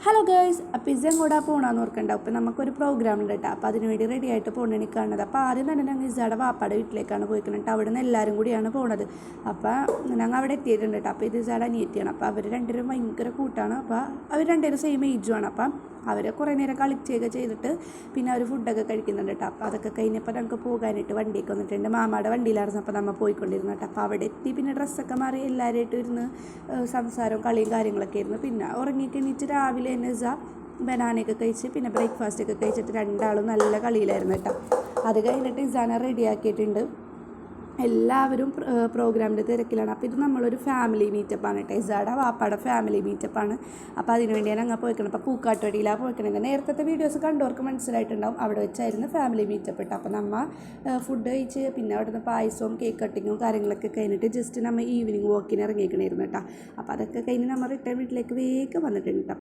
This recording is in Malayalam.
ഹലോ ഗേഴ്സ്, അപ്പോൾ ഇസം കൂടെ പോകണമെന്ന് ഓർക്കണ്ട. അപ്പോൾ നമുക്കൊരു പ്രോഗ്രാം ഉണ്ട് കേട്ടോ. അപ്പോൾ അതിന് വേണ്ടി റെഡി ആയിട്ട് പോകണം കാണുന്നത്. അപ്പോൾ ആദ്യം തന്നെ ഞങ്ങൾ ഇസയുടെ വാപ്പാടെ വീട്ടിലേക്കാണ് പോയിക്കുന്നത്. അവിടെ നിന്ന് എല്ലാവരും കൂടിയാണ് പോണത്. അപ്പോൾ ഞങ്ങൾ അവിടെ എത്തിയിട്ടുണ്ട് കേട്ടോ. അപ്പോൾ ഇത് ഇസയുടെ അനിയത്തിയാണ്. അപ്പോൾ അവർ രണ്ടുപേരും ഭയങ്കര കൂട്ടാണ്. അപ്പോൾ അവർ രണ്ടുപേരും സെയിം ഏജുമാണ്. അപ്പം അവർ കുറേ നേരം കളിക്കുകയൊക്കെ ചെയ്തിട്ട് പിന്നെ അവർ ഫുഡൊക്കെ കഴിക്കുന്നുണ്ട് കേട്ടോ. അപ്പോൾ അതൊക്കെ കഴിഞ്ഞപ്പോൾ ഞങ്ങൾക്ക് പോകാനായിട്ട് വണ്ടിയൊക്കെ വന്നിട്ടുണ്ട്. മാമാടെ വണ്ടിയിലായിരുന്നു അപ്പോൾ നമ്മൾ പോയിക്കൊണ്ടിരുന്നു കേട്ടോ. അപ്പോൾ അവിടെ എത്തി പിന്നെ ഡ്രസ്സൊക്കെ മാറി എല്ലാവരുമായിട്ട് ഇരുന്ന് സംസാരവും കളിയും കാര്യങ്ങളൊക്കെ ആയിരുന്നു. പിന്നെ ഉറങ്ങിയിട്ട് എണീറ്റ് രാവിലെ തന്നെ ബനാനയൊക്കെ കഴിച്ച് പിന്നെ ബ്രേക്ക്ഫാസ്റ്റൊക്കെ കഴിച്ചിട്ട് രണ്ടാളും നല്ല കളിയിലായിരുന്നു കേട്ടോ. അത് കഴിഞ്ഞിട്ട് ഇസാനെ റെഡിയാക്കിയിട്ടുണ്ട്. എല്ലാവരും പ്രോഗ്രാമിൻ്റെ തിരക്കിലാണ്. അപ്പോൾ ഇത് നമ്മളൊരു ഫാമിലി മീറ്റപ്പാണ് കേട്ടോ. ഇസാടെ വാപ്പാടെ ഫാമിലി മീറ്റപ്പാണ്. അപ്പോൾ അതിന് വേണ്ടിയാണ് അങ്ങ് പോയിക്കണം. അപ്പോൾ പൂക്കാട്ടുവടിയിലാണ് പോയിക്കണമെങ്കിൽ നേരത്തെ വീഡിയോസ് കണ്ടവർക്ക് മനസ്സിലായിട്ടുണ്ടാവും. അവിടെ വെച്ചായിരുന്നു ഫാമിലി മീറ്റപ്പ് ഇട്ട്. അപ്പോൾ നമ്മൾ ഫുഡ് കഴിച്ച് പിന്നെ അവിടുന്ന് പായസവും കേക്ക് കട്ടിങ്ങും കാര്യങ്ങളൊക്കെ കഴിഞ്ഞിട്ട് ജസ്റ്റ് നമ്മൾ ഈവനിങ് വാക്കിന് ഇറങ്ങിയിരിക്കണമായിരുന്നു കേട്ടോ. അപ്പോൾ അതൊക്കെ കഴിഞ്ഞ് നമ്മൾ റിട്ടേൺ വീട്ടിലേക്ക് വേഗം വന്നിട്ടുണ്ട് കേട്ടോ.